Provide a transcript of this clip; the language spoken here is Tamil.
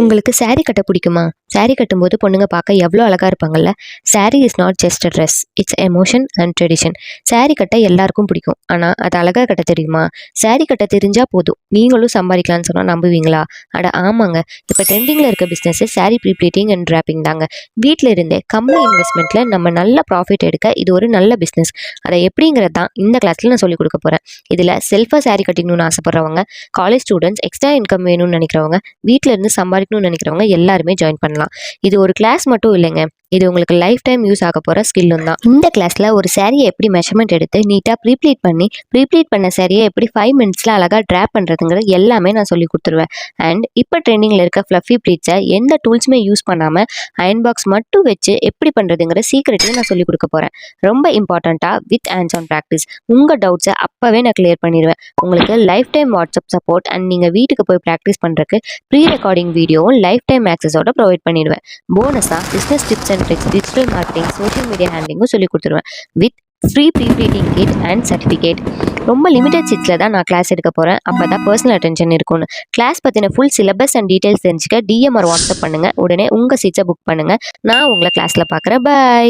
உங்களுக்கு saree கட்ட பிடிக்குமா? saree கட்டும்போது பொண்ணுங்க பார்க்க எவ்வளோ அழகா இருப்பாங்கல்ல. saree is not just a dress, it's emotion and tradition. saree கட்ட எல்லாருக்கும் பிடிக்கும். ஆனால் அது அழகாக கட்ட தெரியுமா? saree கட்ட தெரிஞ்சா போதும் நீங்களும் சம்பாதிக்கலாம்னு சொன்னால் நம்புவீங்களா? அட ஆமாங்க. இப்போ ட்ரெண்டிங்கில் இருக்க business saree prepleating and draping தாங்க. வீட்டில் இருந்தே கம்மி இன்வெஸ்ட்மெண்ட்டில் நம்ம நல்ல ப்ராஃபிட் எடுக்க இது ஒரு நல்ல பிஸ்னஸ். அதை எப்படிங்கிறது தான் இந்த கிளாஸில் நான் சொல்லிக் கொடுக்க போகிறேன். இதில் செல்ஃபாக saree கட்டிக்கணும்னு ஆசைப்படுறவங்க, காலேஜ் ஸ்டூடெண்ட்ஸ், எக்ஸ்ட்ரா இன்கம் வேணும்னு நினைக்கிறவங்க, வீட்டில் இருந்து சம்பாதிக்கணும்னு நினைக்கிறவங்க எல்லாருமே ஜாயின் பண்ணலாம். இது ஒரு கிளாஸ் மட்டும் இல்லைங்க, இது உங்களுக்கு லைஃப் டைம் யூஸ் ஆக போகிற ஸ்கில்லும் தான். இந்த கிளாஸில் ஒரு சாரியை எப்படி மெஷர்மெண்ட் எடுத்து நீட்டாக ப்ரீப்ளீட் பண்ண சாரியை எப்படி 5 மினிட்ஸில் அழகாக ட்ராப் பண்ணுறதுங்கிறது எல்லாமே நான் சொல்லி கொடுத்துருவேன். அண்ட் இப்போ ட்ரெண்டிங்கில் இருக்க ஃப்ளஃபி ப்ளீட்ஸை எந்த டூல்ஸுமே யூஸ் பண்ணாமல் அயன் பாக்ஸ் மட்டும் வச்சு எப்படி பண்ணுறதுங்கிற சீக்ரெட்டையும் நான் சொல்லி கொடுக்க போகிறேன். ரொம்ப இம்பார்ட்டண்ட்டாக வித் ஹேண்ட்ஸ் ஆன் ப்ராக்டிஸ். உங்கள் டவுட்ஸை அப்போவே நான் கிளியர் பண்ணிடுவேன். உங்களுக்கு life time WhatsApp support and நீங்கள் வீட்டுக்கு போய் ப்ராக்டிஸ் பண்ணுறதுக்கு ப்ரீ ரெக்கார்டிங் வீடியோவும் லைஃப் டைம் ஆக்சஸோட ப்ரொவைட் பண்ணிடுவேன். போனஸாக business tips and tricks, digital marketing, social media ஹேண்ட்லிங்கும் சொல்லி கொடுத்துருவேன் with free pre pleating kit and certificate. ரொம்ப லிமிடெட் சீட்ஸில் தான் நான் கிளாஸ் எடுக்க போகிறேன். அப்போ தான் பர்சனல் அட்டென்ஷன் இருக்கும்னு. கிளாஸ் பற்றின ஃபுல் சிலபஸ் அண்ட் டீட்டெயில்ஸ் தெரிஞ்சுக்க DM or வாட்ஸ்அப் பண்ணுங்கள். உடனே உங்கள் சீட்ஸை புக் பண்ணுங்கள். நான் உங்களை கிளாஸில் பார்க்குறேன். பாய்.